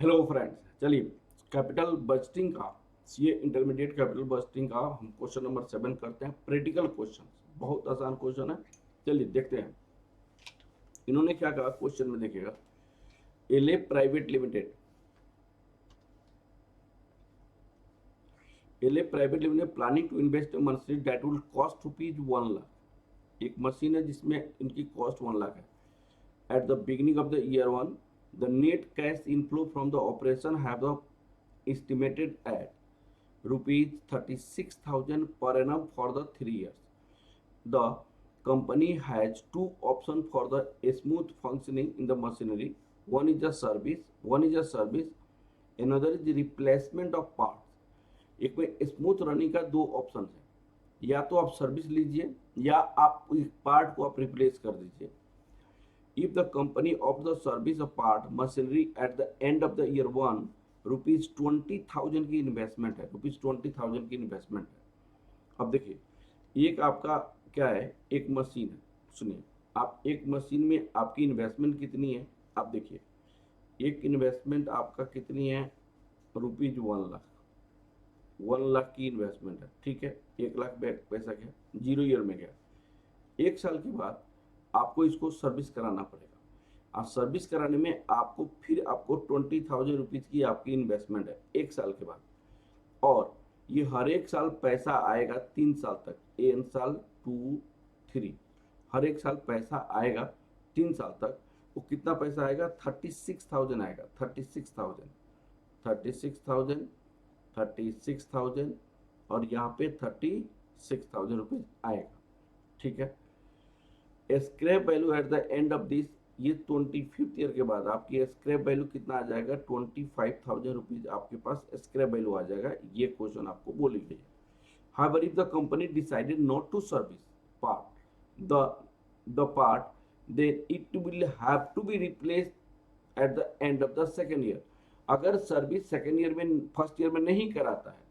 Hello friends, चलिए capital budgeting का CA intermediate capital budgeting का हम क्वेश्चन नंबर 7 करते हैं। प्रैक्टिकल क्वेश्चन, बहुत आसान क्वेश्चन है। चलिए देखते हैं इन्होंने क्या कहा क्वेश्चन में। देखिएगा, एले प्राइवेट लिमिटेड, एले private limited planning to invest machine that will cost ₹1,00,000। एक मशीन है जिसमें इनकी कॉस्ट 1,00,000 है। At the beginning of the year 1 the net cash inflow from the operation have the estimated at rupees 36,000 per annum for the 3 years. The company has two options for the smooth functioning in the machinery. One is a service, another is the replacement of parts. एक में smooth running का दो option है, या तो आप service लीजिए या आप पार्ट को आप रिप्लेस कर दीजिए। If the company of the service a part machinery at the end of the year 1 ₹20,000 की इन्वेस्टमेंट है, ₹20,000 की इन्वेस्टमेंट है। अब देखिए एक आपका क्या है, एक मशीन है। सुनिए, आप एक मशीन में आपकी इन्वेस्टमेंट कितनी है। आप देखिए एक इन्वेस्टमेंट आपका कितनी है, ₹1,00,000, 1,00,000 की इन्वेस्टमेंट है। ठीक है, 1,00,000 पैसा गया, 0 ईयर में गया। 1 साल के बाद आपको इसको सर्विस कराना पड़ेगा। और सर्विस कराने में आपको फिर आपको 20,000 रुपीज़ की आपकी इन्वेस्टमेंट है 1 साल के बाद। और ये हर एक साल पैसा आएगा 3 साल तक, एन साल 2, 3, हर एक साल पैसा आएगा 3 साल तक। वो कितना पैसा आएगा, 36,000 आएगा, 36,000, 36,000, 36,000 और यहाँ पे 36,000 रुपीज़ आएगा। ठीक है, scrap value at the end of this, ये 25th ईयर के बाद आपकी स्क्रैप वैल्यू कितना आ जाएगा, 25,000 रुपीज आपके पास स्क्रैप वैल्यू आ जाएगा। ये क्वेश्चन आपको बोली गई है। However, if the company decided not to service part the part, then it will have to be replaced at the end of the second year. अगर सर्विस सेकेंड ईयर में, first year में नहीं कराता है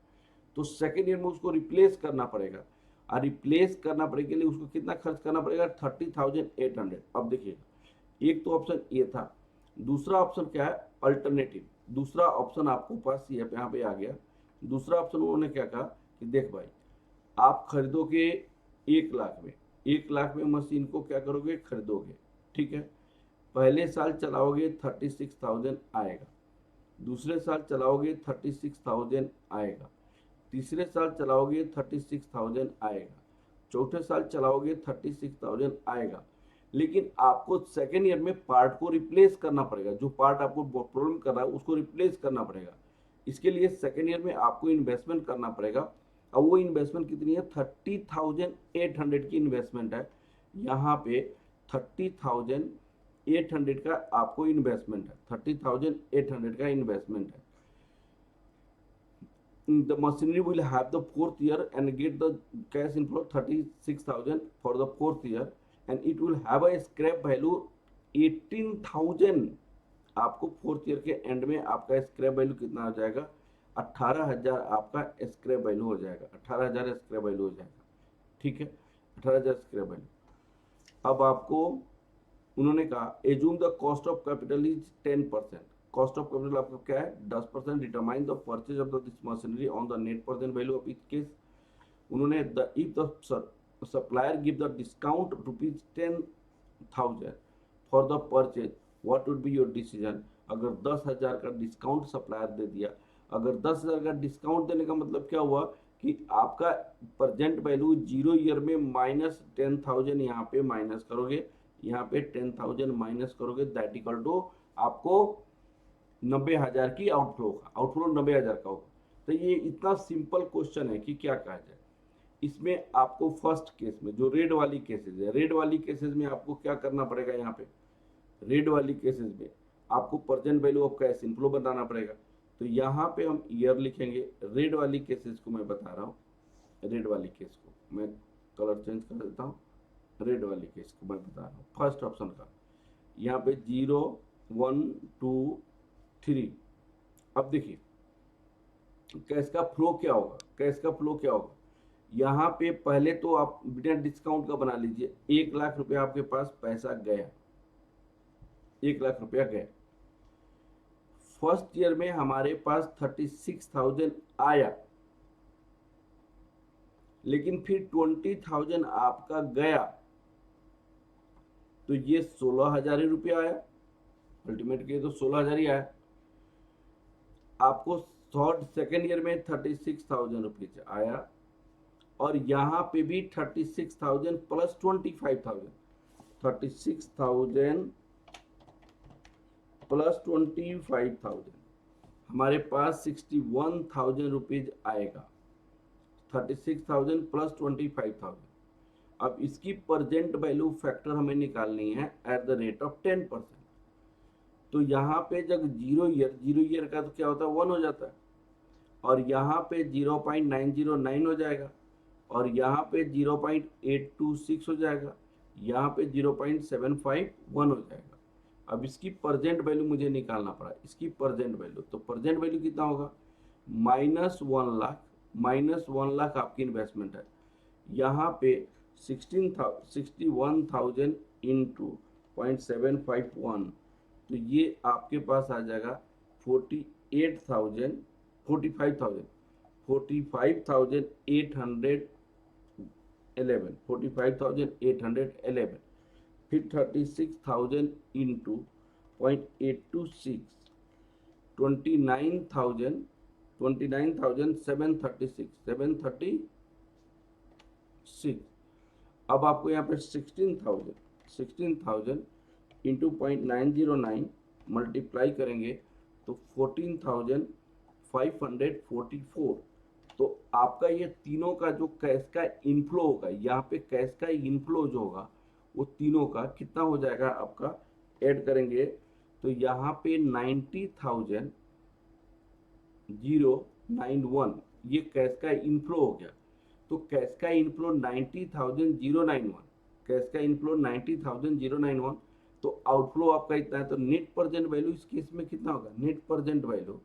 तो सेकेंड ईयर में उसको replace करना पड़ेगा। और रिप्लेस करना पड़ेगा के लिए उसको कितना खर्च करना पड़ेगा, 30,800। अब देखिए एक तो ऑप्शन ये था, दूसरा ऑप्शन क्या है, अल्टरनेटिव। दूसरा ऑप्शन आपको पास यहाँ पे आ गया। दूसरा ऑप्शन उन्होंने क्या कहा कि देख भाई, आप खरीदोगे 1,00,000 में, 1,00,000 में मशीन को क्या करोगे, खरीदोगे। ठीक है, पहले साल चलाओगे 36,000 आएगा, दूसरे साल चलाओगे 36,000 आएगा, तीसरे साल चलाओगे 36,000 आएगा, चौथे साल चलाओगे 36,000 आएगा। लेकिन आपको सेकेंड ईयर में पार्ट को रिप्लेस करना पड़ेगा, जो पार्ट आपको प्रॉब्लम कर रहा है उसको रिप्लेस करना पड़ेगा। इसके लिए सेकेंड ईयर में आपको इन्वेस्टमेंट करना पड़ेगा। अब वो इन्वेस्टमेंट कितनी है, 30,800 की इन्वेस्टमेंट है। यहाँ पे 30,800 का आपको इन्वेस्टमेंट है, 30,800 का इन्वेस्टमेंट है। The machinery will have the 4th year and get the cash inflow 36,000 for the 4th year, and it will have a scrap value 18,000। आपको 4th ईयर के एंड में आपका स्क्रैप वैल्यू कितना हो जाएगा, 18,000 आपका स्क्रैप वैल्यू हो जाएगा, 18,000 स्क्रैप वैल्यू हो जाएगा। ठीक है, 18,000 स्क्रैप वैल्यू। अब आपको उन्होंने कहा assume the cost of capital is 10%। Cost of capital आपका क्या है, 10%। Determine the purchase of this machinery on the net present value of each case. उन्होंने if the supplier give the discount ₹10,000 for the purchase, what would be your decision. अगर 10,000 का discount supplier दे दिया, अगर 10,000 का discount देने का मतलब क्या हुआ कि आपका प्रेजेंट वैल्यू 0 ईयर में -10,000 यहाँ पे माइनस करोगे, यहाँ पे 10,000 माइनस करोगे, दैट इक्वल टू आपको 90,000 की आउटफ्लो होगा, आउटफ्लो 90,000 का होगा। तो ये इतना सिंपल क्वेश्चन है कि क्या कहा जाए। इसमें आपको फर्स्ट केस में जो रेड वाली केसेज है, रेड वाली केसेज में आपको क्या करना पड़ेगा, यहाँ पे रेड वाली केसेज में आपको present value of cash inflow बताना पड़ेगा। तो यहाँ पे हम ईयर लिखेंगे। रेड वाली केसेज को मैं बता रहा हूँ, रेड वाली केस को मैं कलर चेंज कर देता हूँ। रेड वाली केस को मैं बता रहा हूँ, फर्स्ट ऑप्शन का यहाँ पे 0, 1, 2, 3। अब देखिए कैश का फ्लो क्या होगा, कैश का फ्लो क्या होगा। यहाँ पे पहले तो आप बिना डिस्काउंट का बना लीजिए, 1,00,000 रुपया आपके पास पैसा गया, 1,00,000 रुपया गया। फर्स्ट ईयर में हमारे पास 36,000 आया, लेकिन फिर 20,000 आपका गया, तो ये 16,000 रुपया आया, अल्टीमेट के तो 16,000 ही आया। आपको थर्ड सेकेंड ईयर में 36,000 रुपीज आया, और यहाँ पे भी 36,000 प्लस 25,000, 36,000 प्लस 25,000, हमारे पास 61,000 रुपीज आएगा। 36,000 प्लस 25,000। अब इसकी प्रेजेंट वैल्यू फैक्टर हमें निकालनी है एट द रेट ऑफ 10%। तो यहाँ पे जब जीरो ईयर का तो क्या होता है 1 हो जाता है, और यहाँ पे 0.909 हो जाएगा, और यहाँ पे 0.826 हो जाएगा, यहाँ पे 0.751 हो जाएगा। अब इसकी प्रेजेंट वैल्यू मुझे निकालना पड़ा, इसकी प्रेजेंट वैल्यू, तो प्रेजेंट वैल्यू कितना होगा -1 लाख, -1 लाख आपकी इन्वेस्टमेंट है। यहाँ पे 61,000 इंटू 0.751, तो ये आपके पास आ जाएगा 45,811, 45,811, फिर 36,000 इंटू 0.826, 29,736। अब आपको यहाँ पे 16,000 इंटू 0.909 मल्टीप्लाई करेंगे तो 14,544। तो आपका ये तीनों का जो कैश का इनफ्लो होगा, यहाँ पे कैश का इनफ्लो जो होगा वो तीनों का कितना हो जाएगा आपका, ऐड करेंगे तो यहाँ पे 90,091 ये कैश का इनफ्लो हो गया। तो कैश का इनफ्लो 90,091, कैश का इनफ्लो 90,091, तो आउटफ्लो आपका इतना है। तो नेट प्रेजेंट वैल्यू इस केस में कितना होगा, नेट प्रेजेंट वैल्यू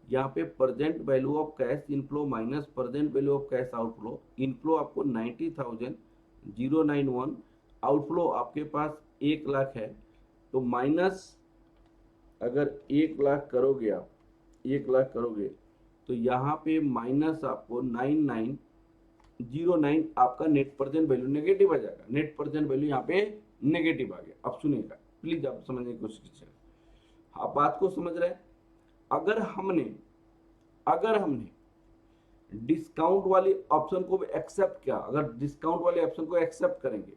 यहाँ पे present value of cash inflow minus present value of cash outflow. Inflow आपको 90,091, आउटफ्लो आपके पास 1 लाख है, तो माइनस अगर 1 लाख करोगे आप, 1 लाख करोगे तो यहाँ पे माइनस आपको 9909 आपका नेट प्रेजेंट वैल्यू नेगेटिव आ जाएगा। नेट प्रेजेंट वैल्यू यहाँ पे नेगेटिव आ गया। अब सुनिएगा प्लीज, आप समझने की कोशिश कीजिए, आप बात को समझ रहे हैं। अगर हमने डिस्काउंट वाली ऑप्शन को एक्सेप्ट किया, अगर डिस्काउंट वाले ऑप्शन को एक्सेप्ट करेंगे,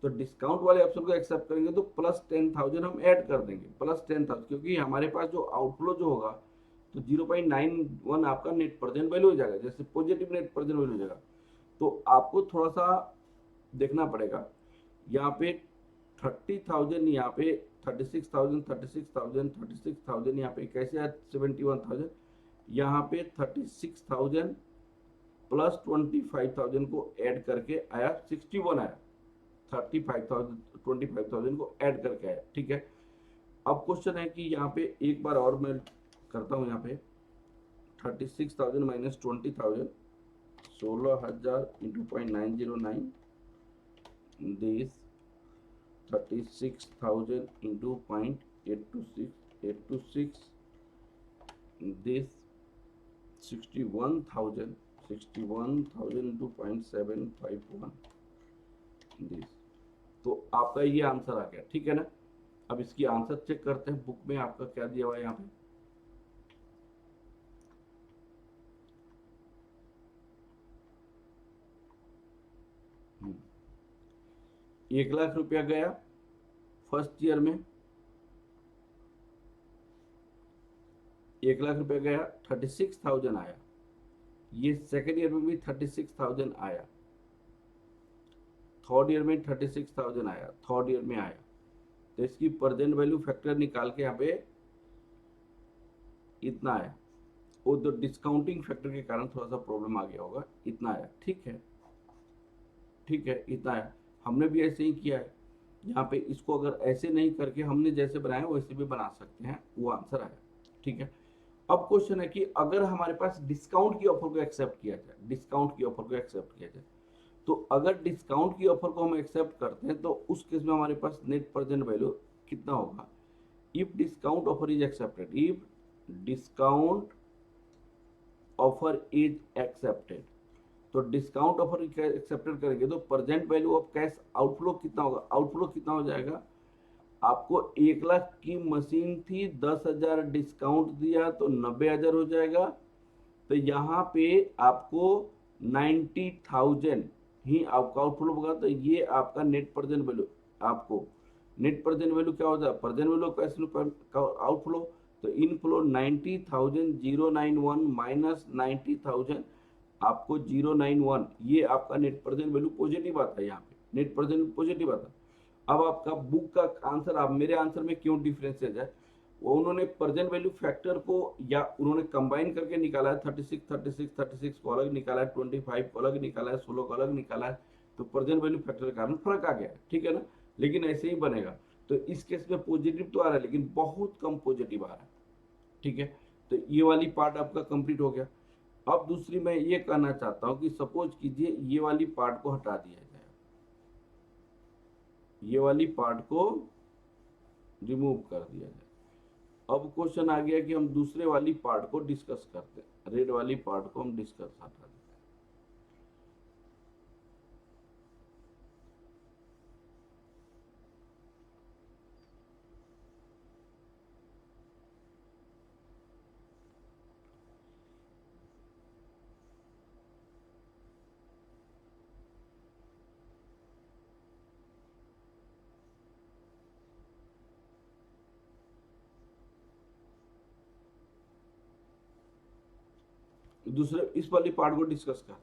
तो डिस्काउंट वाले ऑप्शन को एक्सेप्ट करेंगे तो प्लस 10,000 हम ऐड कर देंगे, प्लस 10,000, क्योंकि हमारे पास जो आउटफ्लो जो होगा तो 0.91 आपका नेट प्रेजेंट वैल्यू हो जाएगा, जैसे पॉजिटिव नेट प्रेजेंट वैल्यू हो जाएगा। तो आपको थोड़ा सा देखना पड़ेगा, यहाँ पे 30,000, यहाँ पे 36,000 यहाँ पे कैसे आया 71,000, यहाँ पे 36,000 प्लस 25,000 को ऐड करके आया 61 आया, 25,000 को ऐड करके आया। ठीक है, अब क्वेश्चन है कि यहाँ पे एक बार और मैं करता हूँ, यहाँ पे 36,000 minus 20,000, 16,000 into 0.909, this 36,000 into 0.826, this 61,000 into 0.751, this। तो आपका ये आंसर आ गया, ठीक है ना। अब इसकी आंसर चेक करते हैं, बुक में आपका क्या दिया हुआ है यहाँ पे। 1 लाख रुपया गया फर्स्ट ईयर में, 1 लाख रुपया गया, 36,000 आया। ये सेकेंड ईयर में भी 36,000 आया, थर्ड ईयर में 36,000 आया, थर्ड ईयर में आया। तो इसकी प्रेजेंट वैल्यू फैक्टर निकाल के यहाँ पे इतना आया, वो तो डिस्काउंटिंग फैक्टर के कारण थोड़ा सा प्रॉब्लम आ गया होगा, इतना आया। ठीक है, ठीक है, इतना आया। हमने भी ऐसे ही किया है, यहाँ पे इसको अगर ऐसे नहीं करके हमने जैसे बनाया वैसे भी बना सकते हैं, वो आंसर आया। ठीक है, अब क्वेश्चन है कि अगर हमारे पास डिस्काउंट की ऑफर को एक्सेप्ट किया जाए, डिस्काउंट की ऑफर को एक्सेप्ट किया जाए, तो अगर डिस्काउंट की ऑफर को हम एक्सेप्ट करते हैं तो उस केस में हमारे पास नेट प्रेजेंट वैल्यू कितना होगा। If discount offer is accepted, if discount offer is accepted. तो डिस्काउंट ऑफर एक्सेप्टेड करेंगे तो present value of cash outflow कितना होगा, आउटफ्लो कितना हो जाएगा, आपको 1 लाख की मशीन थी, 10,000 डिस्काउंट दिया तो 90,000 हो जाएगा। तो यहाँ पे आपको 90,000 ही आपका आउटफ्लो होगा। तो ये आपका नेट प्रेजेंट वैल्यू, आपको नेट प्रेजेंट वैल्यू क्या होता है, present value cash flow outflow, तो इनफ्लो 90,091 माइनस 90,000 आपको 091, ये आपका नेट प्रेजेंट वैल्यू पॉजिटिव आता है। यहाँ पे नेट प्रेजेंट पॉजिटिव आता है। अब आपका बुक का आंसर, आप मेरे आंसर में क्यों डिफरेंसेस है, वो उन्होंने प्रेजेंट वैल्यू फैक्टर को या उन्होंने कंबाइन करके निकाला है, 36 को अलग निकाला है, 25 को अलग निकाला है, 16 को अलग निकाला है। तो प्रेजेंट वैल्यू फैक्टर के कारण फर्क आ गया है, ठीक है ना। लेकिन ऐसे ही बनेगा। तो इस केस में पॉजिटिव तो आ रहा है लेकिन बहुत कम पॉजिटिव आ रहा है, ठीक है। तो ये वाली पार्ट आपका कंप्लीट हो गया। अब दूसरी मैं ये कहना चाहता हूँ कि सपोज कीजिए ये वाली पार्ट को हटा दिया जाए, ये वाली पार्ट को रिमूव कर दिया जाए। अब क्वेश्चन आ गया कि हम दूसरे वाली पार्ट को डिस्कस करते हैं, रेड वाली पार्ट को हम डिस्कस हटा देते हैं। दूसरे इस वाली पार्ट को डिस्कस करते हैं।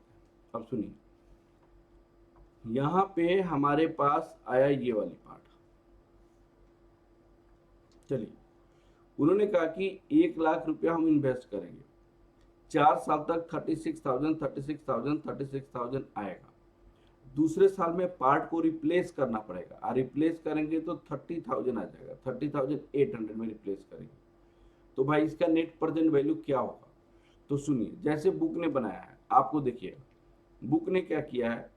अब सुनिए, यहां पे हमारे पास आया ये वाली पार्ट। चलिए, उन्होंने कहा कि 1 लाख रुपया हम इन्वेस्ट करेंगे, 4 साल तक 36,000 आएगा। दूसरे साल में पार्ट को रिप्लेस करना पड़ेगा, और रिप्लेस करेंगे तो 30,000 आ जाएगा, 30,800 में रिप्लेस करेंगे। तो भाई इसका नेट प्रेजेंट वैल्यू क्या होगा। तो सुनिए, जैसे बुक ने बनाया है, आपको देखिए बुक ने क्या किया है,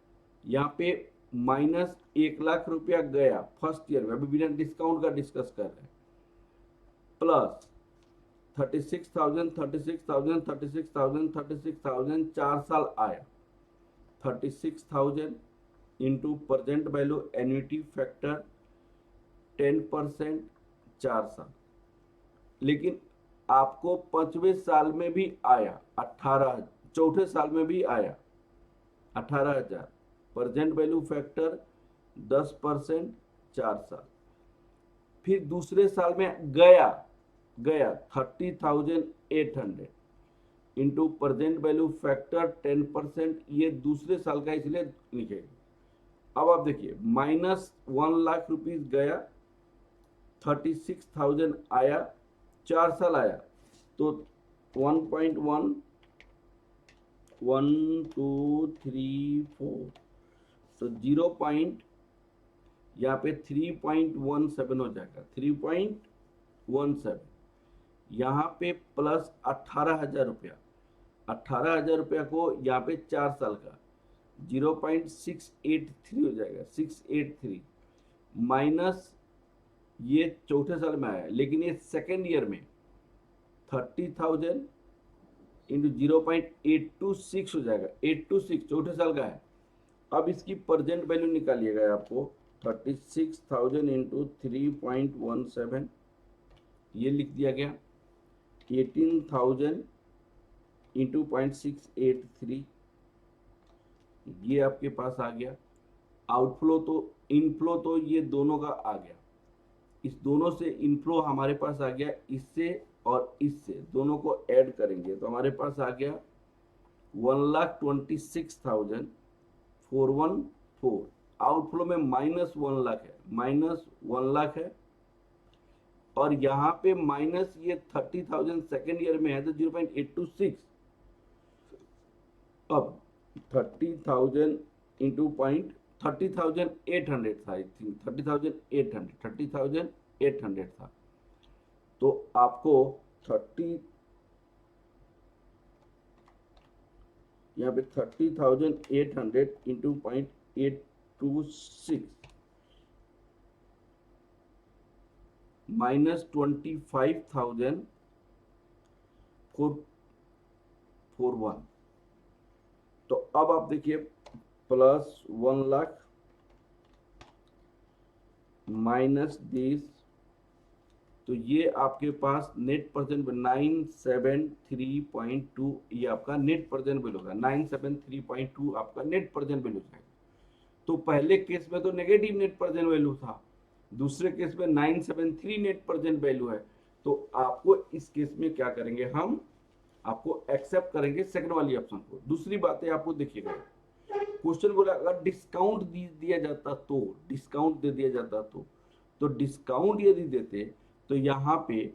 यहाँ पे माइनस 1 लाख रुपया गया फर्स्ट ईयर में, अभी बिना डिस्काउंट का डिस्कस कर रहे हैं, प्लस 36,000 4 साल आया, 36,000 into present value annuity factor 10% 4 साल। लेकिन आपको 5वें साल में भी आया 18, चौथे साल में भी आया 18,000, प्रेजेंट वैल्यू फैक्टर 10% 4 साल। फिर दूसरे साल में गया 30,800 इंटू प्रेजेंट वैल्यू फैक्टर 10%, ये दूसरे साल का इसलिए लिखेगा। अब आप देखिए, माइनस 1 लाख रुपीज गया, 36,000 आया, 4 साल आया, तो 1.1 1 2 3 4, तो 0 पॉइंट यहाँ पे 3.17 हो जाएगा, 3.17। यहाँ पे प्लस 18,000 रुपया, 18,000 रुपया को यहाँ पे 4 साल का 0.683 हो जाएगा, 683 माइनस ये चौथे साल में आया, लेकिन ये सेकेंड ईयर में 30,000 इंटू 0.826 हो जाएगा, 826 चौथे साल का है। अब इसकी प्रेजेंट वैल्यू निकालिएगा आपको, 36,000 इंटू 3.17, ये लिख दिया गया, 18,000 इंटू 0.683, ये आपके पास आ गया। आउटफ्लो तो इनफ्लो तो ये दोनों का आ गया, इस दोनों से इनफ्लो हमारे पास आ गया, इससे और इससे दोनों को ऐड करेंगे तो हमारे पास आ गया 1,26,414। आउटफ्लो में माइनस 1 लाख है, माइनस 1 लाख है, और यहाँ पे माइनस ये 30,000 सेकेंड ईयर में है तो 0.826। अब 30,000 इंटू पॉइंट 30,800 था, आई थिंक 30,800 था। तो आपको 30 यहाँ पे 30,800 इंटू 0.826 माइनस 25,000 441। तो अब आप देखिए प्लस 1,00,000 माइनस दिस, तो ये आपके पास नेट प्रेजेंट 973.2, ये आपका नेट प्रेजेंट बिल होगा। 973.2 आपका नेट प्रेजेंट बिल हो जाएगा। तो पहले केस में तो नेगेटिव नेट प्रेजेंट वैल्यू था, दूसरे केस में 973 नेट प्रेजेंट वैल्यू है। तो आपको इस केस में क्या करेंगे, हम आपको एक्सेप्ट करेंगे सेकंड वाली ऑप्शन को। दूसरी बात है, आपको देखिएगा क्वेश्चन बोला अगर डिस्काउंट दिया जाता तो, डिस्काउंट दे दिया जाता तो डिस्काउंट यदि देते तो यहाँ पे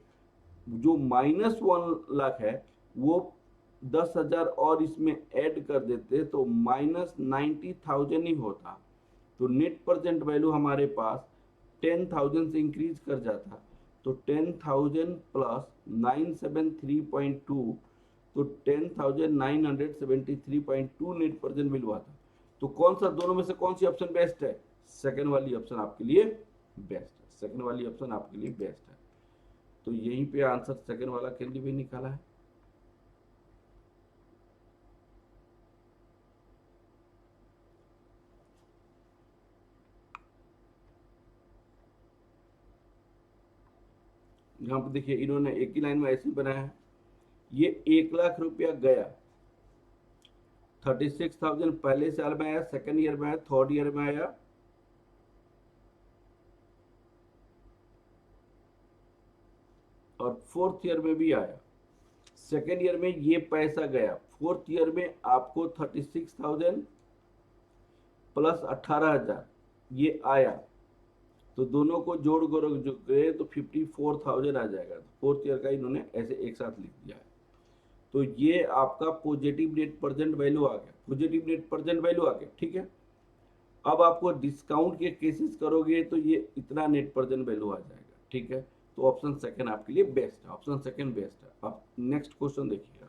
जो -1,00,000 है वो 10,000 और इसमें ऐड कर देते तो -90,000 ही होता। तो नेट प्रेजेंट वैल्यू हमारे पास 10,000 से इंक्रीज कर जाता। तो 10,000 प्लस 973.2, तो 10,973.2 नेट प्रेजेंट वैल्यू आता। तो कौन सा दोनों में से कौन सी ऑप्शन बेस्ट है? सेकंड वाली ऑप्शन आपके लिए बेस्ट है, सेकंड वाली ऑप्शन आपके लिए बेस्ट है। तो यहीं पे आंसर सेकंड वाला के लिए भी निकाला है। यहाँ पे देखिए इन्होंने एक ही लाइन में ऐसे बनाया है, ये 1,00,000 रुपया गया, 36,000 पहले साल में आया, सेकंड ईयर में आया, थर्ड ईयर में आया, और फोर्थ ईयर में भी आया। सेकेंड ईयर में ये पैसा गया, फोर्थ ईयर में आपको 36,000 प्लस 18,000 ये आया। तो दोनों को जोड़ गए तो 54,000 आ जाएगा। फोर्थ ईयर का इन्होंने ऐसे एक साथ लिख दिया है। तो ये आपका पॉजिटिव नेट प्रेजेंट वैल्यू आ गया, पॉजिटिव नेट प्रेजेंट वैल्यू आ गया, ठीक है। अब आपको डिस्काउंट के केसेस करोगे तो ये इतना नेट प्रेजेंट वैल्यू आ जाएगा, ठीक है। तो ऑप्शन सेकंड आपके लिए बेस्ट है, ऑप्शन सेकंड बेस्ट है। अब नेक्स्ट क्वेश्चन देखिएगा,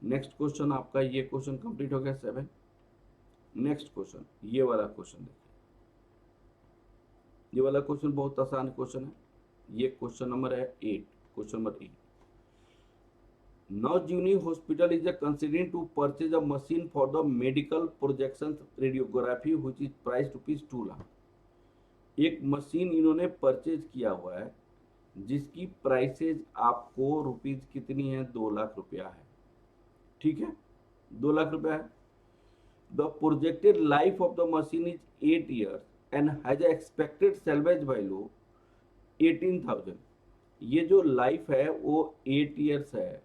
नेक्स्ट क्वेश्चन आपका ये क्वेश्चन कंप्लीट हो गया 7। नेक्स्ट क्वेश्चन ये वाला क्वेश्चन देखिए, ये वाला क्वेश्चन बहुत आसान क्वेश्चन है। ये क्वेश्चन नंबर है 8, question number 8। Nowjuni Hospital is considering to purchase a machine for the medical projection radiography which is priced rupees 2 lakh. एक मशीन इन्होंने परचेज किया हुआ है जिसकी प्राइसेज आपको रुपीज कितनी है, 2 लाख रुपया है, ठीक है, 2 लाख रुपया है। The projected life of the machine is 8 years and has expected salvage value 18,000। ये जो लाइफ है वो 8 years है,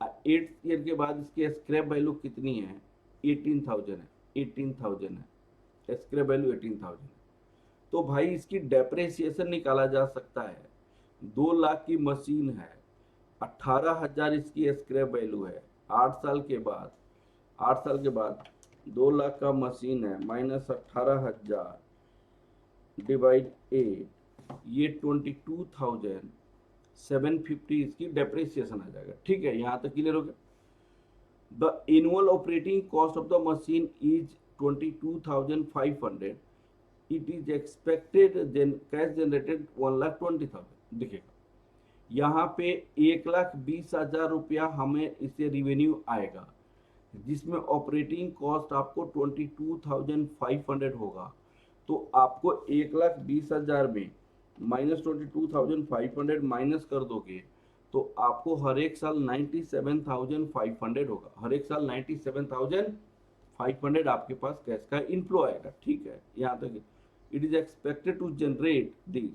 8 ईयर के बाद इसकी स्क्रैप वैल्यू कितनी है, 18,000 है, 18,000 है, स्क्रैप वैल्यू 18,000 है। तो भाई इसकी डेप्रिसिएशन निकाला जा सकता है। 2 लाख की मशीन है, 18,000 इसकी स्क्रैप वैल्यू है, 8 साल के बाद 2 लाख का मशीन है माइनस 18,000 डिवाइड 8, ये 22,750 इसकी डेप्रिसिएशन आ जाएगा, ठीक है। यहाँ तक क्लियर हो गया। The annual operating cost of the machine is 22,500, it is expected cash generated 1,20,000। देखिएगा यहाँ पे 1,20,000 रुपया हमें इससे रिवेन्यू आएगा, जिसमें ऑपरेटिंग कॉस्ट आपको 22,500 होगा। तो आपको 1,20,000 में -22,500 माइनस कर दोगे तो आपको हर एक साल 97,500 होगा, हर एक साल 97,500 आपके पास कैश का इनफ्लो आएगा, ठीक है। यहाँ तक it is expected to generate this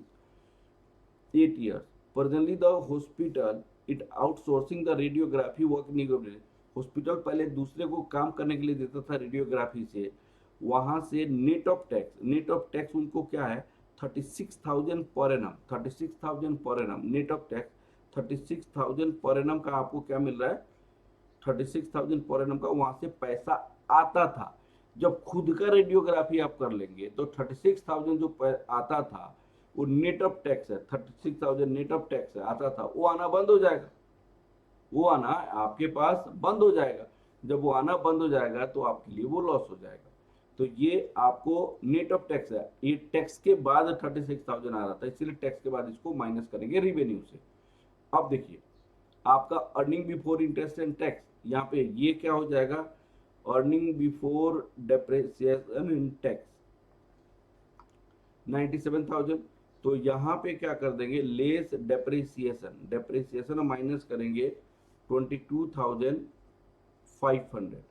8 years। Presently the hospital it outsourcing the radiography work negotiation। Hospital पहले दूसरे को काम करने के लिए देता था रेडियोग्राफी से, वहां से नेट ऑफ टैक्स उनको क्या है 36,000 per annum, 36,000 per annum net of tax, 36,000 per annum का आपको क्या मिल रहा है, 36,000 पर एनम का वहां से पैसा आता था। जब खुद का रेडियोग्राफी आप कर लेंगे तो 36,000 जो आता था वो नेट ऑफ टैक्स है, 36,000 नेट ऑफ टैक्स है आता था, वो आना बंद हो जाएगा, वो आना आपके पास बंद हो जाएगा। जब वो आना बंद हो जाएगा तो आपके लिए वो लॉस हो जाएगा। तो ये आपको नेट ऑफ टैक्स है, ये टैक्स के बाद 36,000 आ रहा था, इसलिए टैक्स के बाद इसको माइनस करेंगे रिवेन्यू से। अब देखिए आपका earning before interest and tax, यहाँ पे ये क्या हो जाएगा, earning before depreciation and tax 97,000। तो यहाँ पे क्या कर देंगे, लेस डेप्रिसिएशन, डेप्रिसिएशन माइनस करेंगे 22,500।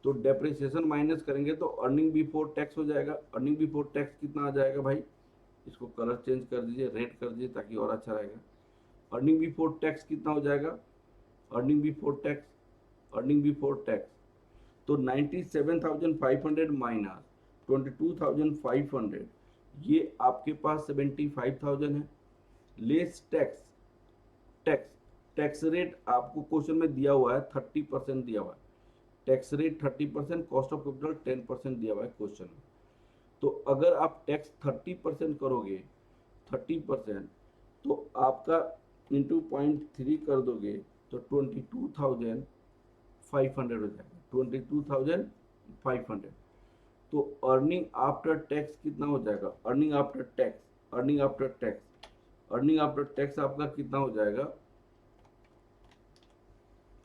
तो डेप्रिसिएशन माइनस करेंगे तो अर्निंग बिफोर टैक्स हो जाएगा। अर्निंग बिफोर टैक्स कितना आ जाएगा भाई, इसको कलर चेंज कर दीजिए, रेड कर दीजिए ताकि और अच्छा रहेगा। अर्निंग बिफोर टैक्स कितना हो जाएगा, earning before tax, earning before tax तो 97,500 माइनस 22,500, ये आपके पास 75,000 है। Less tax, tax tax rate आपको क्वेश्चन में दिया हुआ है 30% दिया हुआ है, tax rate 30%, cost of capital 10% दिया हुआ है क्वेश्चन में। तो अगर आप टैक्स 30% करोगे, 30% तो आपका इंटू 0.3 कर दोगे तो 22,500 हो जाएगा, 22,500। तो अर्निंग आफ्टर टैक्स कितना हो जाएगा, earning after tax, earning after tax, earning after tax आपका कितना हो जाएगा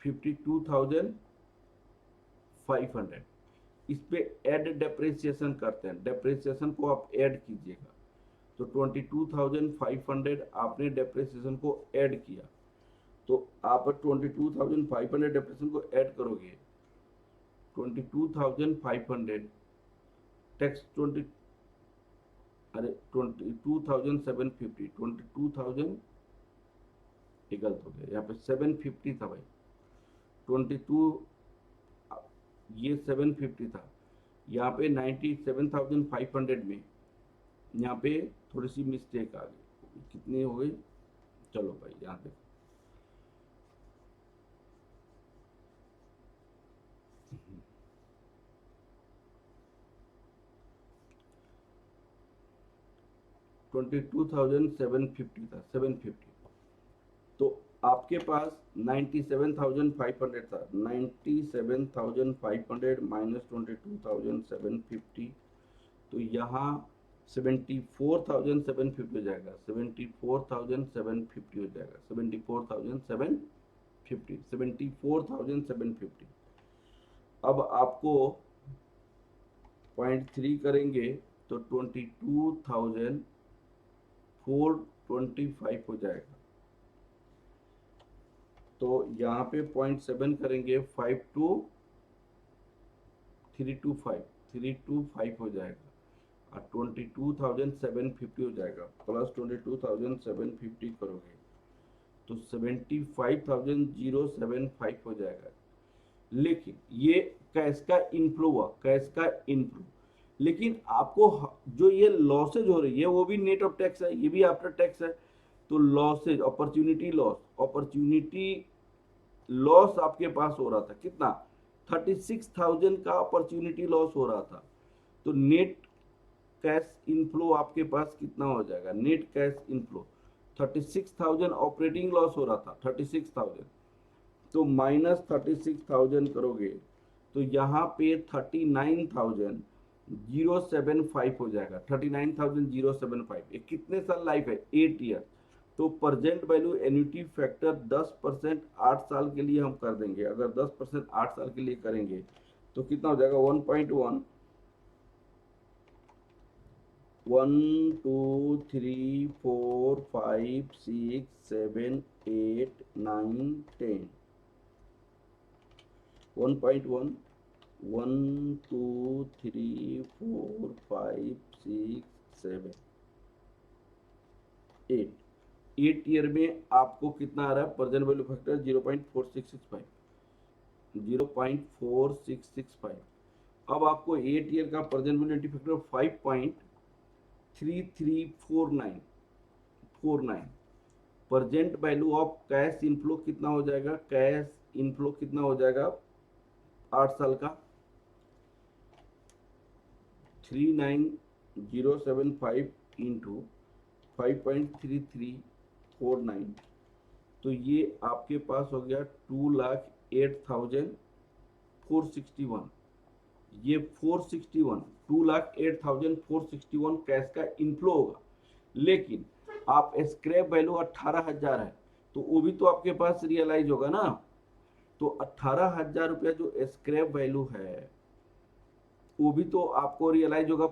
52,500। इस पे ऐड डेप्रिसिएशन करते हैं, डेप्रिसिएशन को आप ऐड कीजिएगा। तो 22,500 आपने डेप्रिसिएशन को ऐड किया, तो आप 22,500 डेप्रिसिएशन को ऐड करोगे, 22,500 टैक्स 22,750, 22,000 गलत हो गया, यहाँ पे 750 था भाई, 22 ये 750 था, यहाँ पे 97,500 में यहाँ पे थोड़ी सी मिस्टेक आ गई, कितनी हो गई, चलो भाई यहाँ देखो 22,750 था, 750। तो आपके पास 97,500 था, 97,500 माइनस 22,750, तो यहाँ 74,750 हो जाएगा, 74,750 हो जाएगा, 74,750, 74,750। अब आपको 0.3 करेंगे तो 22,425 हो जाएगा। तो यहाँ पे 0.7 करेंगे 52,325 हो जाएगा, और 22,750 हो जाएगा, प्लस 22,750 करोगे तो 75,075 हो जाएगा। लेकिन ये कैश का इनफ्लो हुआ, कैश का इनफ्लो, लेकिन आपको जो ये लॉसेज हो रही है वो भी नेट ऑफ टैक्स है, ये भी आफ्टर टैक्स है। तो losses, opportunity loss, opportunity loss आपके पास हो रहा था कितना, 36,000 का अपॉर्चुनिटी लॉस हो रहा था। तो नेट कैश इनफ्लो आपके पास कितना हो जाएगा, net cash inflow 36,000, operating loss हो रहा था 36,000, तो माइनस 36,000 करोगे तो यहाँ पे 39,075 हो जाएगा, 39,075। ये कितने साल लाइफ है, 8 ईयर। तो प्रेजेंट वैल्यू एन्युटी फैक्टर 10% 8 साल के लिए हम कर देंगे। अगर 10% 8 साल के लिए करेंगे तो कितना हो जाएगा, 1.1, 1 2 3 4 5 6 7 8 9 10, 1.1, 1 2 3 4 5 6 7 8 ईयर में आपको कितना आ रहा है, प्रेजेंट वैल्यू फैक्टर 0.4665, 0.4665। अब आपको 8 ईयर का present value factor 5.3349 present value of cash inflow कितना हो जाएगा, कैश इनफ्लो कितना हो जाएगा 8 साल का, 39,075 इंटू 5.3349, तो ये आपके पास हो गया 2,08,461, ये 461, 2,08,461 कैश का इनफ्लो होगा। लेकिन आप स्क्रैप वैल्यू 18,000 है, तो वो भी तो आपके पास रियलाइज होगा ना। तो 18,000 रुपया जो स्क्रैप वैल्यू है वो भी तो आपको रियलाइज होगा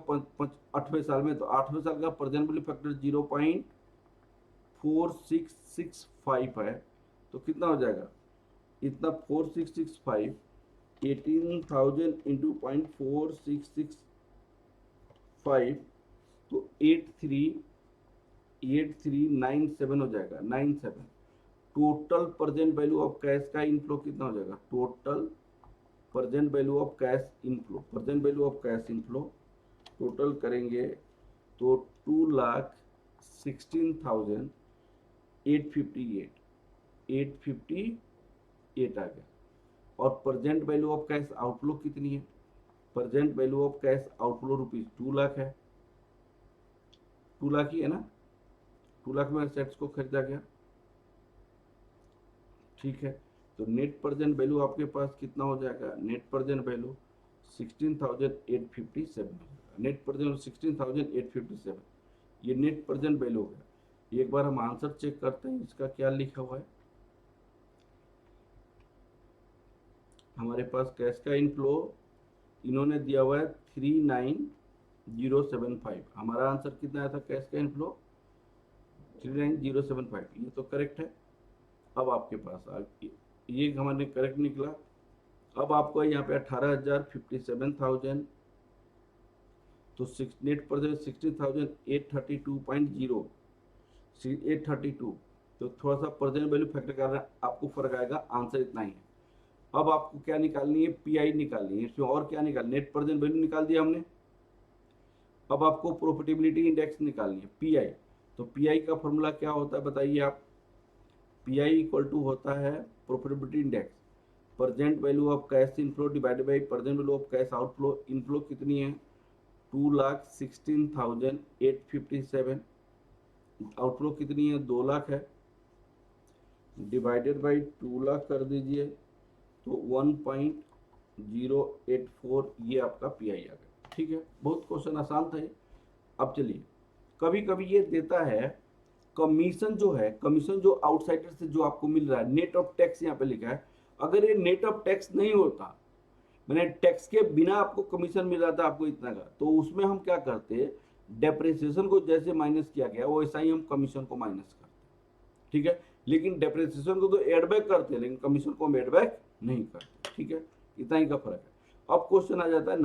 8वें साल में। तो 8वें साल का प्रेजेंट वैल्यू फैक्टर 0.4665 है। तो कितना हो जाएगा इतना 4665, 18,000 इंटू 0.4665, तो 8397 हो जाएगा, 97। Total present value of cash का इनफ्लो कितना हो जाएगा, total present value of cash inflow, present value of cash inflow total करेंगे तो 2,16,858 आ गया। और present value of cash outflow कितनी है, present value of cash outflow rupees 2 lakh है, 2 लाख ही है ना, 2 लाख में सेट्स को खरीदा गया। ठीक है, तो नेट प्रेजेंट वैल्यू आपके पास कितना हो जाएगा, net present value 16,857, net present 16,857, ये नेट प्रेजेंट वैल्यू हो गया। एक बार हम आंसर चेक करते हैं इसका क्या लिखा हुआ है। हमारे पास कैश का इनफ्लो इन्होंने दिया हुआ है 39075, हमारा आंसर कितना आया था कैश का इनफ्लो 39075, ये तो करेक्ट है। अब आपके पास ये हमारे करेक्ट निकला। अब आपको यहाँ पे 18,000, 57,000, तो नेट प्रेजेंट 16,832.0, 832, तो थोड़ा सा प्रेजेंट वैल्यू फैक्टर करना आपको फर्क आएगा, आंसर इतना ही है। अब आपको क्या निकालनी है, पीआई निकालनी है, इसमें और क्या निकाल, नेट प्रेजेंट वैल्यू निकाल दिया हमने। अब आपको प्रॉफिटेबिलिटी इंडेक्स निकालनी है, पीआई। तो पीआई का फॉर्मूला क्या होता है बताइए आप, पीआई इक्वल टू होता है profitability index, present value of cash inflow divided by present value of cash outflow. Inflow कितनी है 2,16,857, आउटफ्लो कितनी है 2 लाख है, डिवाइडेड बाई 2 लाख कर दीजिए तो 1.084, ये आपका पीआई आ गया। ठीक है, बहुत क्वेश्चन आसान था ये। अब चलिए, कभी कभी ये देता है कमीशन जो है, कमीशन जो आउटसाइडर से जो आपको मिल रहा है, नेट ऑफ टैक्स यहाँ पे लिखा है। अगर ये नेट ऑफ टैक्स नहीं होता, मैंने टैक्स के बिना आपको कमीशन मिल रहा था आपको इतना का, तो उसमें हम क्या करते, डेप्रिसिएशन को जैसे माइनस किया गया वैसा ही हम कमीशन को माइनस करते। ठीक है, लेकिन डेप्रिसिएशन को तो एडबैक करते हैं, लेकिन कमीशन को हम एडबैक नहीं करते। ठीक है, इतना ही का फर्क है। अब क्वेश्चन आ जाता है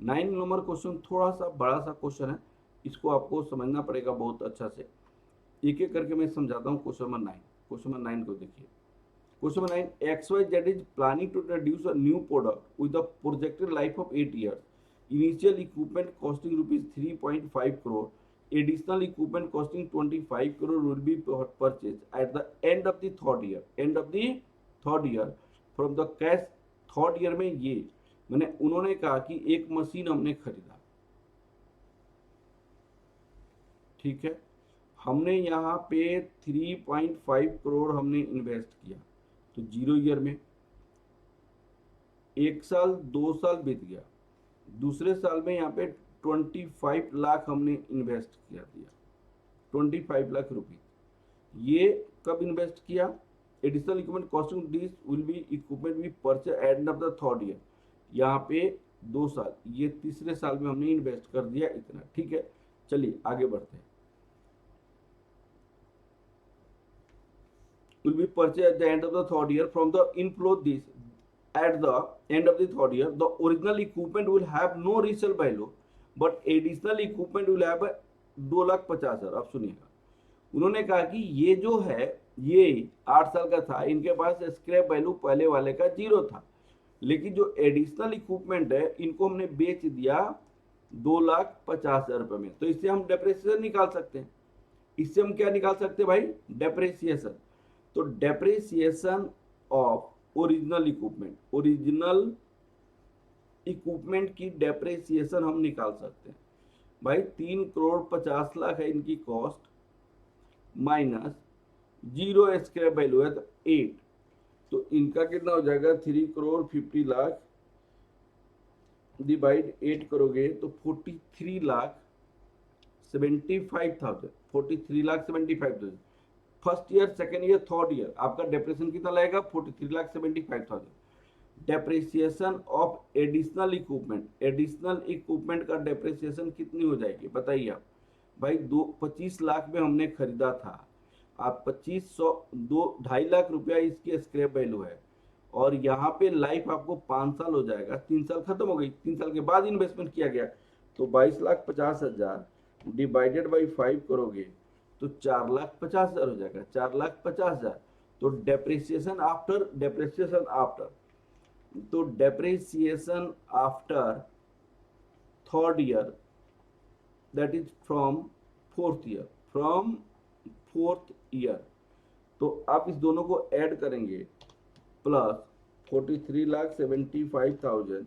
9 नंबर क्वेश्चन, थोड़ा सा बड़ा सा क्वेश्चन है, इसको आपको समझना पड़ेगा बहुत अच्छा से। एक एक करके मैं समझाता हूँ। क्वेश्चन नंबर 9, क्वेश्चन नंबर 9 को देखिए। Question number 9, XYZ is planning to introduce a new product with a projected life of 8 years. Initial equipment costing rupees 3.5 crore. Additional equipment costing 25 crore will be purchased at the end of the third year. End of the third year from the cash third year में ये मैंने उन्होंने कहा कि एक machine हमने खरीदा। ठीक है, हमने यहाँ पे 3.5 करोड़ हमने इन्वेस्ट किया, तो 0 ईयर में 1 साल 2 साल बीत गया, दूसरे साल में यहाँ पे 25 लाख हमने इन्वेस्ट किया दिया, 25 लाख रुपये। ये कब इन्वेस्ट किया, additional equipment costing this will be equipment B purchase end of the third year, यहाँ पे 2 साल, ये तीसरे साल में हमने इन्वेस्ट कर दिया इतना। ठीक है, चलिए आगे बढ़ते हैं। will be purchased at the end of the third year from the inflow this at the end of the third year the original equipment will have no resale value but additional equipment will have 2,50,000। अब सुनिएगा, उन्होंने कहा कि ये जो है ये 8 साल का था, इनके पास स्क्रैप वैल्यू पहले वाले का 0 था, लेकिन जो एडिशनल इक्विपमेंट है इनको हमने बेच दिया 2,50,000 रुपये में। तो इससे हम डेप्रिसिएशन निकाल सकते हैं, इससे हम क्या निकाल सकते हैं भाई, डेप्रिसिएशन। तो डेप्रिसिएशन ऑफ ओरिजिनल इक्विपमेंट की डेप्रिसिएशन हम निकाल सकते हैं भाई। 3,50,00,000 है इनकी कॉस्ट, माइनस 0 स्क्रैप वैल्यू है तो 8, तो इनका कितना हो जाएगा 3,50,00,000 डिवाइड 8 करोगे तो 43,75,000, 43,75,000। First year, second year, third year आपका डेप्रेसिएशन कितना लगेगा? 43,75,000। Depreciation of additional equipment, additional equipment का डेप्रिसिएशन कितनी हो जाएगी बताइए आप? भाई 25 लाख में हमने खरीदा था, आप 2.5 लाख रुपया इसकी स्क्रैप वैल्यू है, और यहाँ पे लाइफ आपको 5 साल हो जाएगा, 3 साल खत्म हो गई, 3 साल के बाद इन्वेस्टमेंट किया गया, तो 22,50,000 डिवाइडेड बाई 5 करोगे तो 4,50,000 हो जाएगा, 4,50,000। तो डेप्रिसिएशन आफ्टर, तो depreciation after third year, that is from fourth year, तो आप इस दोनों को ऐड करेंगे, प्लस 43,75,000,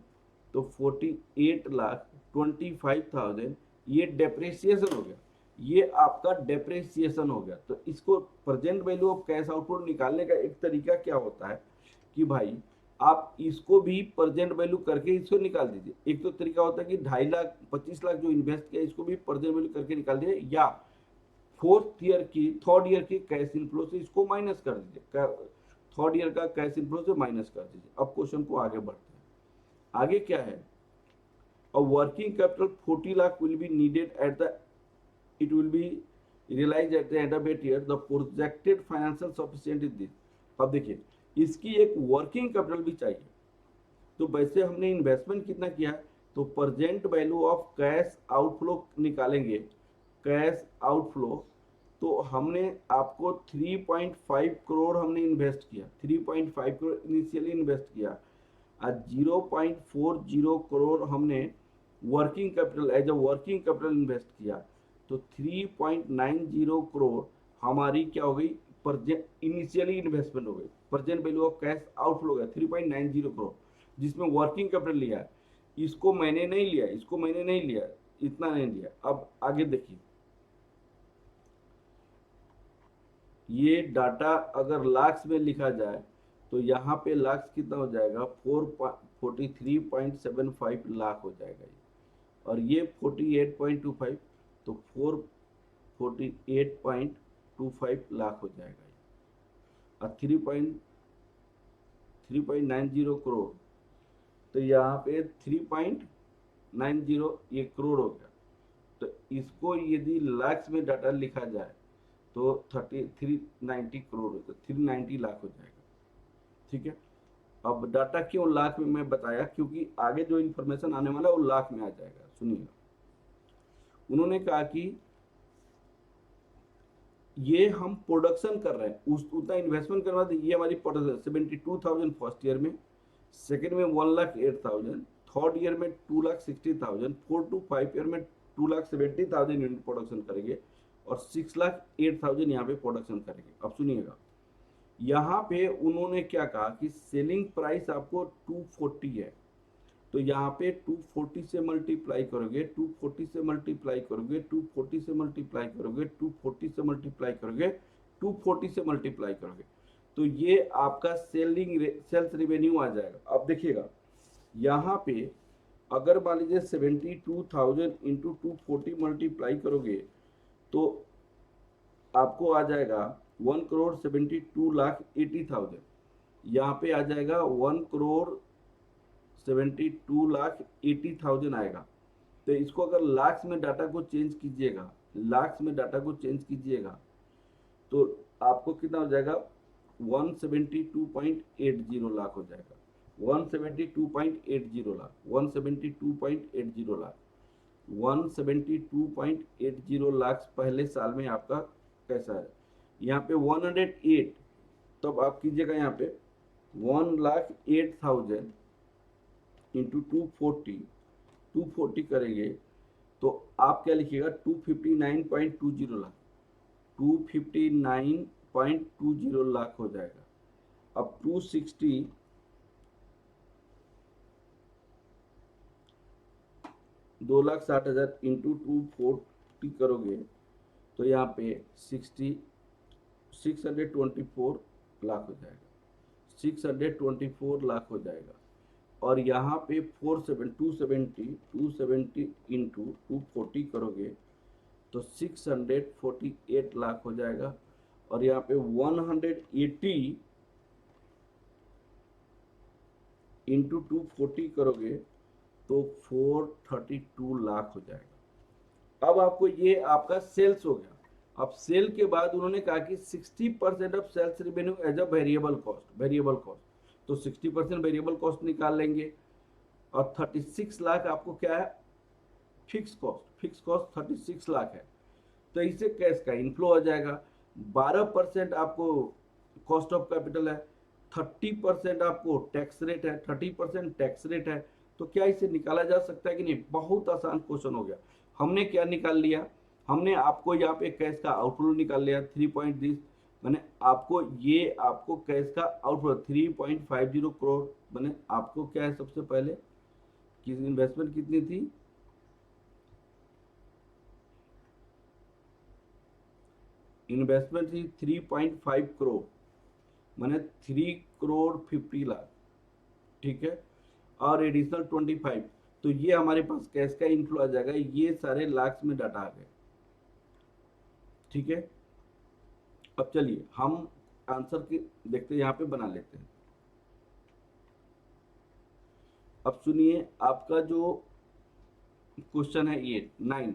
तो 48,25,000, ये डेप्रिसिएशन हो गया, ये आपका डेप्रिसिएशन हो गया। तो इसको present value of cash outflow निकालने का एक तरीका क्या होता है कि भाई आप इसको भी प्रेजेंट वैल्यू करके इसको निकाल दीजिए। एक तो तरीका होता है कि 2.5 लाख 25 लाख जो इन्वेस्ट किया इसको भी प्रेजेंट वैल्यू करके निकाल दीजिए, या थर्ड ईयर की कैश इनफ्लो से इसको माइनस कर दीजिए, थर्ड ईयर का कैश इनफ्लो से माइनस कर दीजिए। अब क्वेश्चन को आगे बढ़ते हैं, आगे क्या है? अ working capital 40 lakh will be needed at the, it will be realized at the end of 8 years, the projected financial sufficient is this। अब देखिए इसकी एक वर्किंग कैपिटल भी चाहिए, तो वैसे हमने इन्वेस्टमेंट कितना किया है, तो present value of cash outflow निकालेंगे, कैश आउटफ्लो, तो हमने आपको 3.5 करोड़ हमने इन्वेस्ट किया, 3.5 करोड़ इनिशियली इन्वेस्ट किया, 0.40 करोड़ हमने working capital as a working capital invest किया, तो 3.90 करोड़ हमारी क्या हो गई? इनिशियली इन्वेस्टमेंट हो गई, present value of cash outflow गया 3.90 करोड़, जिसमें वर्किंग कैपिटल लिया है, इसको मैंने नहीं लिया, इतना नहीं लिया। अब आगे देखिए, ये डाटा अगर लाख्स में लिखा जाए तो यहाँ पे लाख्स कितना हो जाएगा? 43.75 लाख हो जाएगा, और ये 48.25, तो 48.25 लाख हो जाएगा, और 3.90 करोड़, तो यहाँ पे 3.90 ये करोड़ हो गया। तो इसको यदि लाख में डाटा लिखा जाए तो 390 करोड़ होता, 390 लाख हो जाएगा, ठीक है। अब डाटा क्यों लाख में मैं बताया, क्योंकि आगे जो इन्फॉर्मेशन आने वाला है वो लाख में आ जाएगा। सुनिएगा, उन्होंने कहा कि ये हम प्रोडक्शन कर रहे हैं, उतना इन्वेस्टमेंट करवा दे, ये हमारी प्रोडक्शन 72,000 फर्स्ट ईयर में, सेकेंड में 1,08,000, थर्ड ईयर में 2,60,000, 4 to 5 ईयर में 2,70,000 यूनिट प्रोडक्शन करेंगे, और 6,08,000 यहाँ पे प्रोडक्शन करेंगे। अब सुनिएगा, यहाँ पे उन्होंने क्या कहा कि सेलिंग प्राइस आपको 240 है, तो यहाँ पे 240 से मल्टीप्लाई करोगे, 240 से मल्टीप्लाई करोगे, 240 से मल्टीप्लाई करोगे, 240 से मल्टीप्लाई करोगे, 240 से मल्टीप्लाई करोगे, तो ये आपका सेल्स रेवेन्यू आ जाएगा। अब देखिएगा, यहाँ पे अगर मान लीजिए 72,000 इंटू 240 मल्टीप्लाई करोगे तो आपको आ जाएगा 1,72,80,000, यहाँ पे आ जाएगा 1,72,80,000 आएगा। तो इसको अगर लाख में डाटा को चेंज कीजिएगा, तो आपको कितना हो जाएगा? 172.80 लाख हो जाएगा, 172.80 लाख, 172.80 लाख, 172.80 लाख पहले साल में आपका कैसा है? यहाँ पे 108, तब आप कीजिएगा यहाँ पे 1,08,000 इंटू 240 करेंगे तो आप क्या लिखिएगा? 259.20 लाख, 259.20 लाख हो जाएगा। अब 260 2,60,000 इंटू 240 करोगे तो यहाँ पे 624 लाख हो जाएगा, 624 लाख हो जाएगा। और यहाँ पे 270 इंटू 240 करोगे तो 648 लाख हो जाएगा। और यहाँ पे 180 इंटू 240 करोगे तो 432 लाख हो जाएगा। अब आपको ये आपका सेल्स हो गया। अब सेल के बाद उन्होंने कहा कि 60% of sales revenue as a variable cost, तो 60% वेरिएबल कॉस्ट निकाल लेंगे और 36 लाख आपको क्या है, फिक्स कॉस्ट 36 लाख है, तो इससे कैश का इनफ्लो आ जाएगा। 12% आपको कॉस्ट ऑफ कैपिटल है, 30% आपको टैक्स रेट है, 30% टैक्स रेट है, तो क्या इसे निकाला जा सकता है कि नहीं? बहुत आसान क्वेश्चन हो गया। हमने क्या निकाल लिया, हमने आपको यहाँ पे कैश का आउटफ्लो निकाल लिया 3.30, मैंने आपको कैश का आउटफ्लो 3.50 करोड़, मैंने आपको क्या है, सबसे पहले कि इन्वेस्टमेंट कितनी थी, इन्वेस्टमेंट थी 3.5 करोड़, मैंने 3 करोड़ 50 लाख, ठीक है, और एडिशनल 25, तो ये हमारे पास कैश का इनफ्लो आ जाएगा। ये सारे लाख्स में डाटा आ गए, ठीक है। अब चलिए हम आंसर की देखते हैं, यहाँ पे बना लेते हैं। अब सुनिए आपका जो क्वेश्चन है ये 9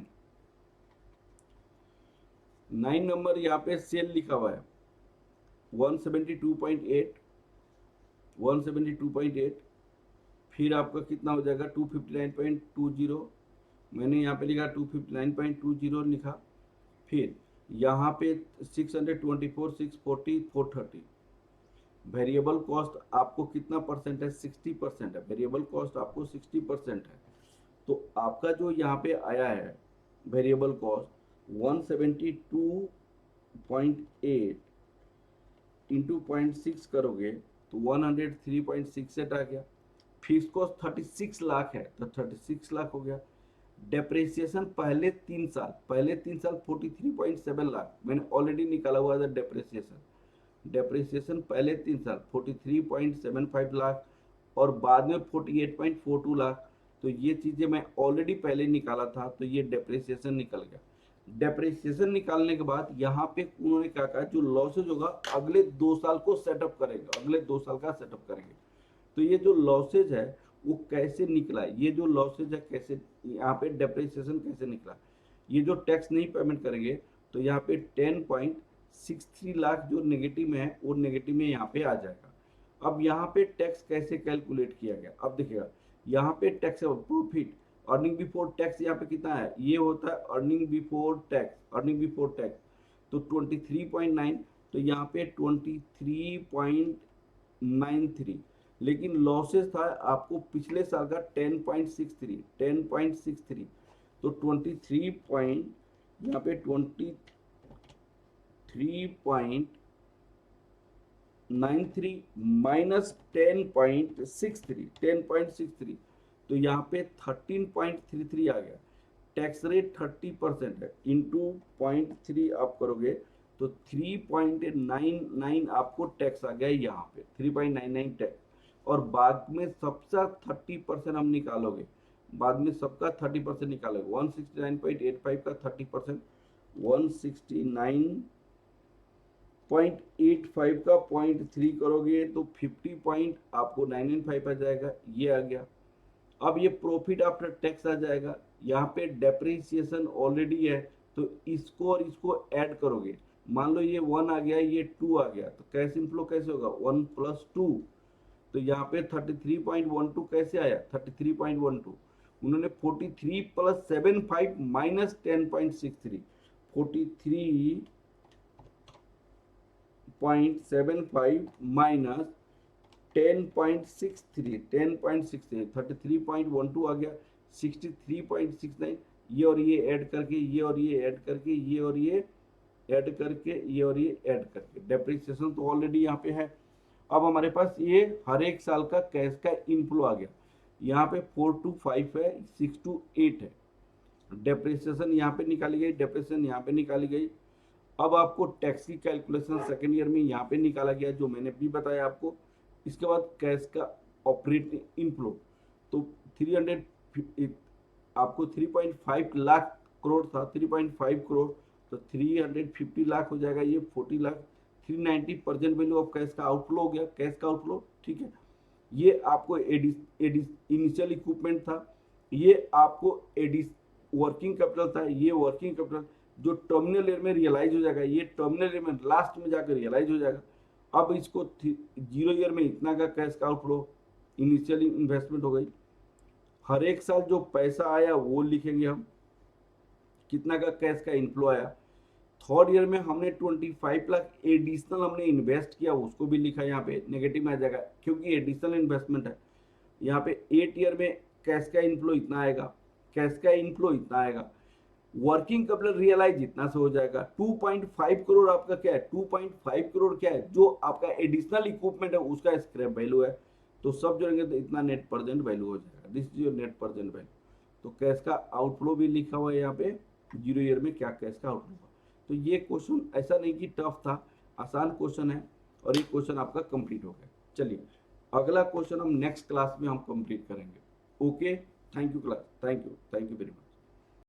नंबर, यहाँ पे सेल लिखा हुआ है 172.8, फिर आपका कितना हो जाएगा 259.20, मैंने यहाँ पे लिखा 259.20 लिखा, फिर यहाँ पे 624, 640, 430। वेरिएबल कॉस्ट आपको कितना परसेंट है, 60% है, वेरिएबल कॉस्ट आपको 60% है, तो आपका जो यहाँ पे आया है वेरिएबल कॉस्ट 172.8 इंटू 0.6 करोगे तो 103.68 आ गया। फिक्स कॉस्ट 36 लाख है तो 36 लाख हो गया। डेप्रिसिएशन पहले 3 साल 43.7 लाख, मैंने ऑलरेडी निकाला हुआ था डेप्रिसिएशन पहले 3 साल 43.75 लाख और बाद में 48.42 लाख, तो ये चीज़ें मैं ऑलरेडी पहले निकाला था, तो ये डेप्रिसिएशन निकल गया। डेप्रिसिएशन निकालने के बाद यहाँ पे उन्होंने क्या कहा, जो लॉसेज होगा अगले 2 साल को सेटअप करेंगे, अगले 2 साल का सेटअप करेंगे। तो ये जो लॉसेज है वो कैसे निकला, ये जो लॉसेज है कैसे, यहाँ पे डेप्रिसिएशन कैसे निकला, ये जो टैक्स नहीं पेमेंट करेंगे तो यहाँ पे 10.63 लाख जो नेगेटिव में है वो नेगेटिव में यहाँ पे आ जाएगा। अब यहाँ पे टैक्स कैसे कैलकुलेट किया गया, अब देखिएगा यहाँ पे tax profit earning before tax यहाँ पे कितना है, ये होता है अर्निंग बिफोर टैक्स, तो 23.9, तो यहाँ पे 23.93, लेकिन लॉसेस था आपको पिछले साल का 10.63, तो 23 पॉइंट यहाँ पे 23.93 माइनस 10.63, तो यहाँ पे 13.33 आ गया। टैक्स रेट 30% है, इंटू 0.3 आप करोगे तो 3.99 आपको टैक्स आ गया यहाँ पे, 3.99 टैक्स, और बाद में सबका 30% हम निकालोगे, बाद में सबका 30% निकालोगे, 169.85 का 30%, 169.85 का 0.3 करोगे तो 50 पॉइंट आपको 995 आ जाएगा, ये आ गया। अब ये प्रॉफिट आफ्टर टैक्स आ जाएगा, यहाँ पे डेप्रिसिएशन ऑलरेडी है तो इसको और इसको ऐड करोगे, मान लो ये 1 आ गया, ये 2 आ गया, तो कैश इनफ्लो कैसे होगा 1 + 2, तो यहाँ पे 33.12 कैसे आया 33.12, उन्होंने 43 + 75 माइनस 10.63, 43.75 माइनस 10.63, 33.12 आ गया, 63.69, ये और ये ऐड करके, ये और ये ऐड करके, ये और ये ऐड करके, ये और ये ऐड करके, डेप्रिसिएशन तो ऑलरेडी यहाँ पे है। अब हमारे पास ये हर एक साल का कैश का इनफ्लो आ गया, यहाँ पे 4 to 5 है, 6 to 8 है, डेप्रिसिएशन यहाँ पे निकाली गई, डेप्रिसिएशन यहाँ पे निकाली गई। अब आपको टैक्स की कैलकुलेशन सेकेंड ईयर में यहाँ पे निकाला गया जो मैंने भी बताया आपको। इसके बाद कैश का ऑपरेटिंग इनफ्लो, तो 300 आपको 3.5 लाख करोड़ था, 3.5 करोड़, तो 350 लाख हो जाएगा, ये 40 लाख, 390% वैल्यू ऑफ कैश का आउटफ्लो हो गया, कैश का आउटफ्लो, ठीक है। ये आपको इनिशियल इक्विपमेंट था, ये आपको वर्किंग कैपिटल था, ये वर्किंग कैपिटल जो टर्मिनल ईयर में रियलाइज हो जाएगा, ये टर्मिनल ईयर में लास्ट में जाकर रियलाइज हो जाएगा। अब इसको 0 ईयर में इतना का कैश का आउटफ्लो इनिशियली इन्वेस्टमेंट हो गई। हर एक साल जो पैसा आया वो लिखेंगे हम, कितना का कैश का इनफ्लो आया। थर्ड ईयर में हमने 25 लाख एडिशनल हमने इन्वेस्ट किया, उसको भी लिखा, यहाँ पे नेगेटिव में आ जाएगा क्योंकि एडिशनल इन्वेस्टमेंट है। यहाँ पे 8 ईयर में कैश का इनफ्लो इतना आएगा, कैश का इनफ्लो इतना आएगा, वर्किंग कैपिटल रियलाइज इतना से हो जाएगा। 2.5 करोड़ आपका क्या है, 2.5 करोड़ क्या है, जो आपका एडिशनल इक्विपमेंट है उसका स्क्रैप वैल्यू है। तो सब जोड़ेंगे तो इतना नेट प्रेजेंट वैल्यू हो जाएगा, this is your net present value. तो कैश का आउटफ्लो भी लिखा हुआ है यहाँ पे, 0 ईयर में क्या कैश का आउटफ्लो। तो ये क्वेश्चन ऐसा नहीं कि टफ था, आसान क्वेश्चन है और ये क्वेश्चन आपका कंप्लीट हो गया। चलिए अगला क्वेश्चन हम नेक्स्ट क्लास में हम कंप्लीट करेंगे। Okay, thank you class, thank you very much.